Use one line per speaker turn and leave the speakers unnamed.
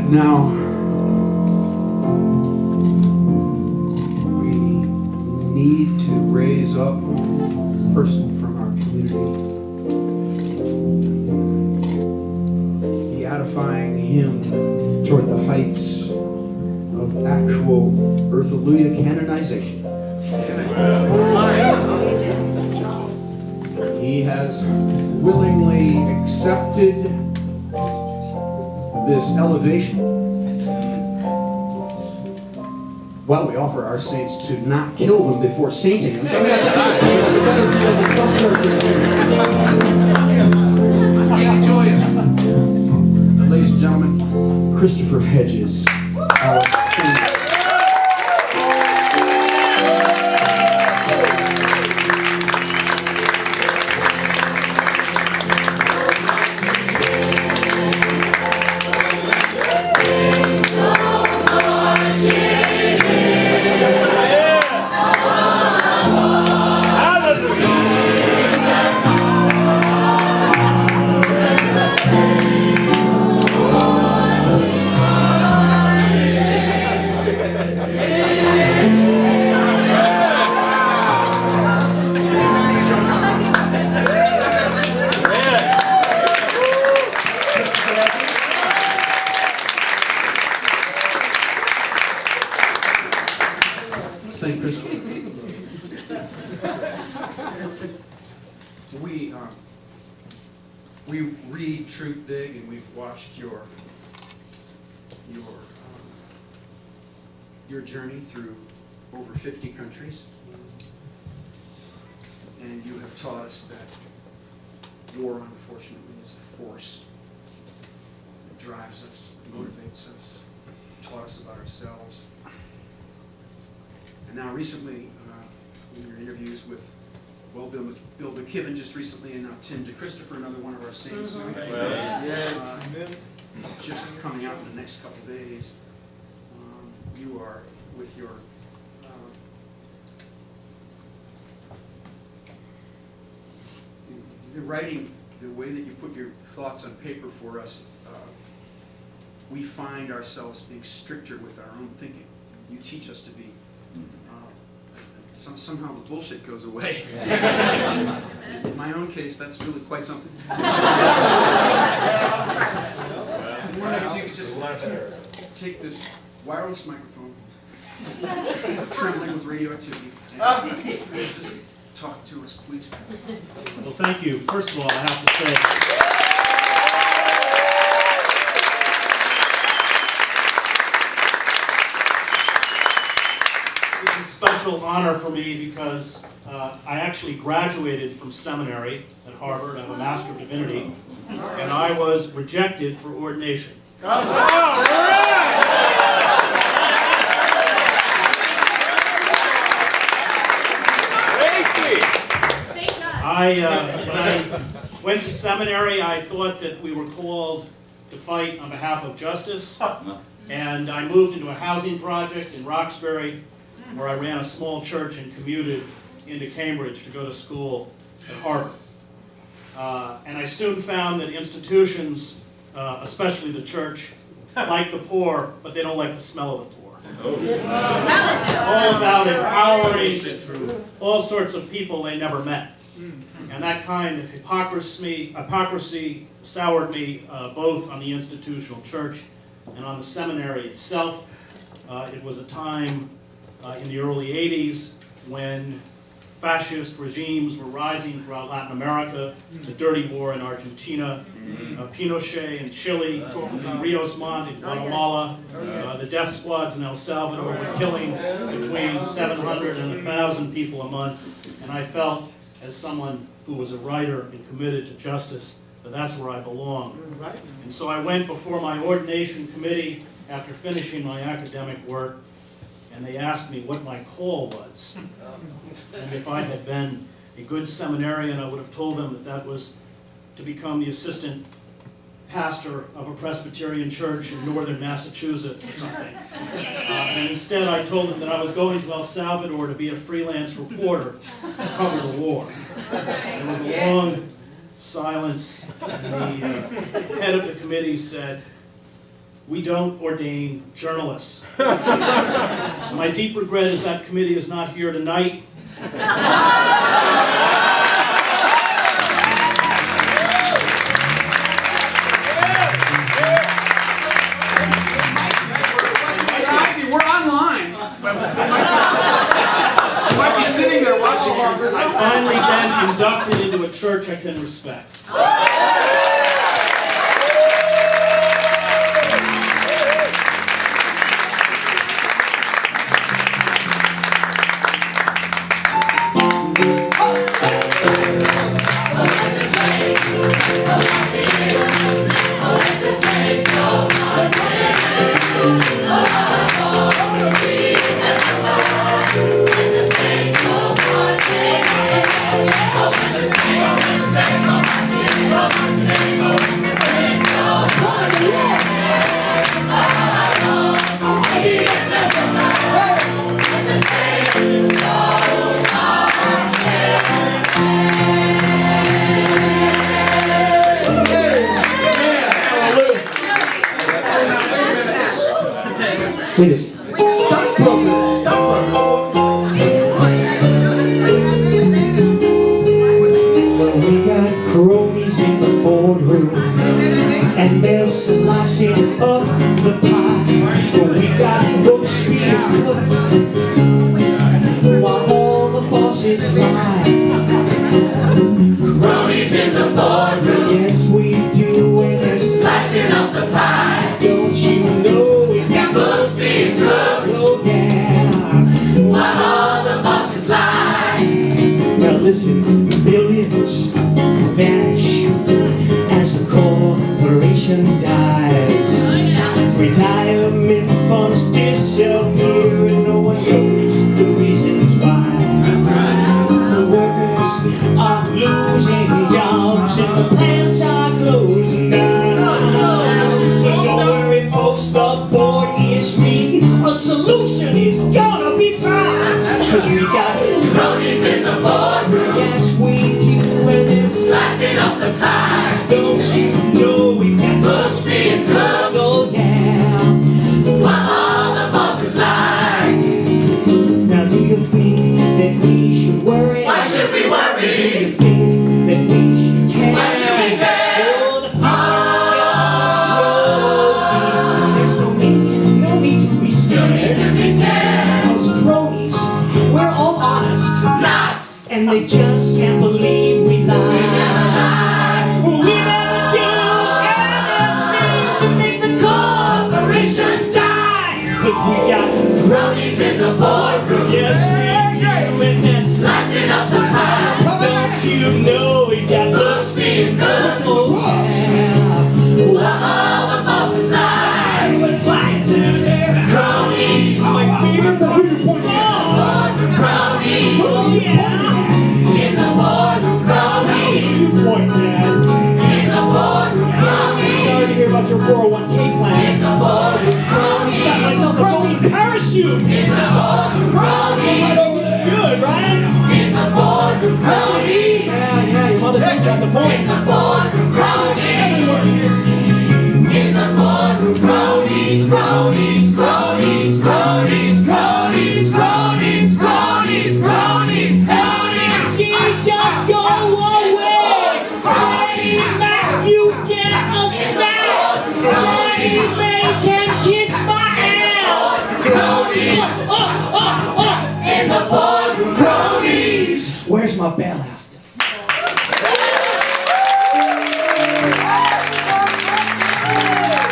Now, we need to raise up a person from our community, beatifying him toward the heights of actual Earthalujah canonization. He has willingly accepted this elevation. Well, we offer our saints to not kill them before sainting them. So that's better than some churches do. Enjoy it. Ladies and gentlemen, DeChristopher Hedges, our saint. We read Truth Big, and we've watched your journey through over 50 countries, and you have taught us that war, unfortunately, is a force that drives us, motivates us, taught us about ourselves. And now recently, in your interviews with Bill McKibben just recently, and now Tim DeChristopher, another one of our saints, just coming out in the next couple of days. You are with your the writing, the way that you put your thoughts on paper for us. We find ourselves being stricter with our own thinking. You teach us to be. Somehow the bullshit goes away. In my own case, that's really quite something. I'm wondering if you could just take this wireless microphone, trembling with radioactivity, and just talk to us, please.
Well, thank you. First of all, I have to say, special honor for me because I actually graduated from seminary at Harvard. I have a Master of Divinity, and I was rejected for ordination. When I went to seminary, I thought that we were called to fight on behalf of justice, and I moved into a housing project in Roxbury, where I ran a small church and commuted into Cambridge to go to school at Harvard. And I soon found that institutions, especially the church, like the poor, but they don't like the smell of the poor. All about empowering all sorts of people they never met. And that kind of hypocrisy soured me both on the institutional church and on the seminary itself. It was a time in the early 80s when fascist regimes were rising throughout Latin America, the dirty war in Argentina, Pinochet in Chile, Rios Montt in Guatemala, the death squads in El Salvador were killing between 700 and 1,000 people a month, and I felt, as someone who was a writer and committed to justice, that that's where I belong. And so I went before my ordination committee after finishing my academic work, and they asked me what my call was. And if I had been a good seminarian, I would have told them that that was to become the assistant pastor of a Presbyterian church in northern Massachusetts or something. And instead I told them that I was going to El Salvador to be a freelance reporter to cover the war. There was a long silence, and the head of the committee said, we don't ordain journalists. My deep regret is that committee is not here tonight.
We're online. You might be sitting there watching it.
I finally been inducted into a church I can respect.
Hedges. Stop programming. Stop Well, we got cronies in the boardroom, and they're slicing up the pie. Well, we got books being cooked while all the bosses fly.
Cronies in the boardroom,
Yes, we do, and they're
slicing up the pie.
Don't you know we've got
Books being cooked
oh yeah.
while all the bosses lie.
Now listen, billions vanish as the corporation dies. Retirement funds disappear and no one knows the reasons why. The workers are losing jobs and the plants are closing down. Don't worry folks, the board is free. A solution is gonna be found. 'Cause we got
Cronies in the boardroom,
yes we do, and it's
slicing up the pie.
don't you know we've got
Books being cooked
oh yeah.
while all the bosses lie.
Now do you think that we should worry?
Why should we
Do you
worry?
think that we should care?
Why should we care?
Oh, the future's just rosy. There's no need to be
No need
scared.
to be scared.
'Cause cronies, we're all honest,
Not
and they just can't believe we lie. We never do anything to make the corporation die. 'Cause we got
cronies in the boardroom,
yes we do, and that's
slicing up the pie.
don't you know we got
Books being cooked
oh yeah.
while all the bosses lie. Cronies,
My favorite
boardroom cronies, in the boardroom cronies,
point, Dad.
in the boardroom cronies,
Sorry to hear about your 401k
in
plan.
the boardroom
Got
cronies,
myself a golden parachute.
in the boardroom cronies,
That's good, right?
in the boardroom cronies,
Yeah, your mother took you at the
in
point.
the boardroom cronies, in the boardroom cronies, cronies, cronies, cronies, cronies, cronies, cronies, cronies, cronies.
Just go away. Freddie Mac, you get a snack. Freddie Mac can kiss my ass.
Cronies, in the boardroom cronies.
Where's my bailout?